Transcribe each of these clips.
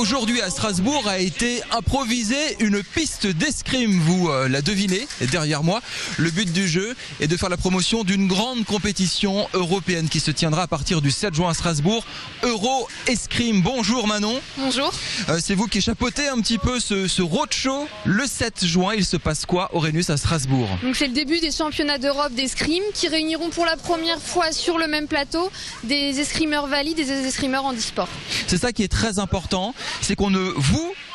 Aujourd'hui à Strasbourg a été improvisée une piste d'escrime, vous la devinez, derrière moi. Le but du jeu est de faire la promotion d'une grande compétition européenne qui se tiendra à partir du 7 juin à Strasbourg, Euro Escrime. Bonjour Manon. Bonjour. C'est vous qui chapeautez un petit peu ce roadshow. Le 7 juin, il se passe quoi au Rhenus à Strasbourg? Donc c'est le début des championnats d'Europe d'escrime qui réuniront pour la première fois sur le même plateau des escrimeurs valides et des escrimeurs handisport. C'est ça qui est très important, c'est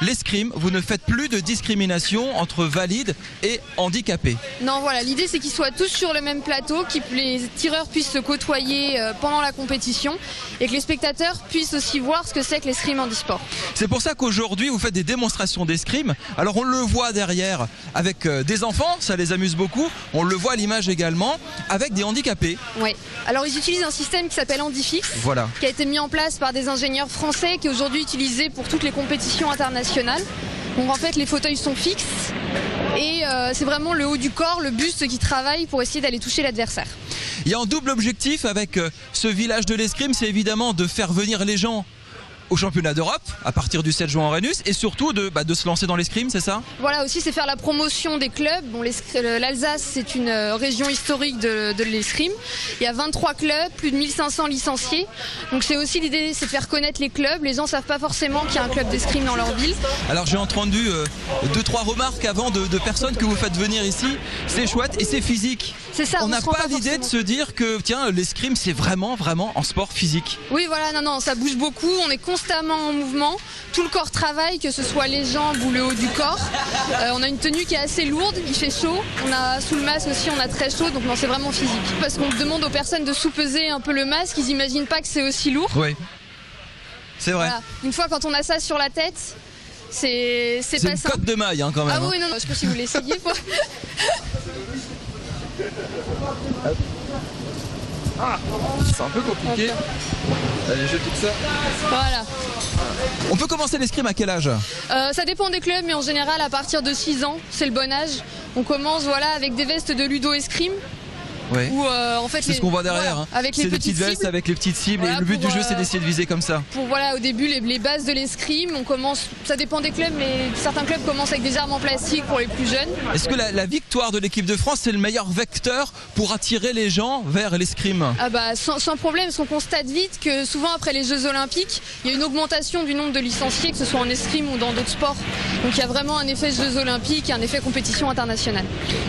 l'escrime, vous ne faites plus de discrimination entre valides et handicapés. Non, voilà, l'idée c'est qu'ils soient tous sur le même plateau, que les tireurs puissent se côtoyer pendant la compétition et que les spectateurs puissent aussi voir ce que c'est que l'escrime handisport. C'est pour ça qu'aujourd'hui vous faites des démonstrations d'escrime. Alors on le voit derrière avec des enfants, ça les amuse beaucoup. On le voit à l'image également avec des handicapés. Oui, alors ils utilisent un système qui s'appelle Handifix, voilà, qui a été mis en place par des ingénieurs français, qui est aujourd'hui utilisé pour toutes les compétitions internationales. Donc en fait les fauteuils sont fixes et c'est vraiment le haut du corps, le buste qui travaille pour essayer d'aller toucher l'adversaire. Il y a un double objectif avec ce village de l'escrime, c'est évidemment de faire venir les gens au championnat d'Europe à partir du 7 juin en Rhenus et surtout de se lancer dans l'escrime, c'est ça? Voilà, aussi c'est faire la promotion des clubs. Bon, l'Alsace c'est une région historique de l'escrime. Il y a 23 clubs, plus de 1500 licenciés. Donc c'est aussi l'idée, c'est de faire connaître les clubs. Les gens ne savent pas forcément qu'il y a un club d'escrime dans leur ville. Alors j'ai entendu 2-3 remarques avant de personnes que vous faites venir ici. C'est chouette et c'est physique. C'est ça, on n'a pas l'idée de se dire que tiens, l'escrime c'est vraiment en sport physique. Oui voilà, non, ça bouge beaucoup, on est constamment en mouvement, tout le corps travaille, que ce soit les jambes ou le haut du corps. On a une tenue qui est assez lourde, il fait chaud, on a sous le masque aussi, on a très chaud, donc non, c'est vraiment physique. Parce qu'on demande aux personnes de sous-peser un peu le masque, ils n'imaginent pas que c'est aussi lourd. Oui, c'est vrai. Voilà. Une fois quand on a ça sur la tête, c'est pas simple. C'est une cotte de maille quand même. Ah oui, non, je sais pas si vous l'essayez. C'est un peu compliqué. Allez, je tout ça. Voilà. On peut commencer l'escrime à quel âge? Ça dépend des clubs, mais en général à partir de 6 ans, c'est le bon âge. On commence avec des vestes de ludo-escrime. Ouais. En fait, c'est ce qu'on voit derrière. Voilà, avec les petites vestes avec les petites cibles. Voilà, et le but du jeu, c'est d'essayer de viser comme ça. Pour au début les bases de l'escrime, on commence. Ça dépend des clubs, mais certains clubs commencent avec des armes en plastique pour les plus jeunes. Est-ce que la victoire de l'équipe de France, c'est le meilleur vecteur pour attirer les gens vers l'escrime? Ah bah sans problème, parce qu'on constate vite que souvent après les Jeux Olympiques, il y a une augmentation du nombre de licenciés, que ce soit en escrime ou dans d'autres sports. Donc il y a vraiment un effet Jeux Olympiques et un effet compétition internationale.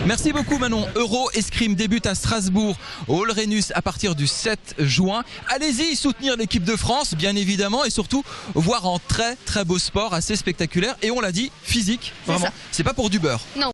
Merci beaucoup Manon. Euro Escrime débute à Strasbourg au Rhenus à partir du 7 juin. Allez-y soutenir l'équipe de France, bien évidemment, et surtout voir un très beau sport assez spectaculaire. Et on l'a dit, physique, vraiment. C'est pas pour du beurre. Non.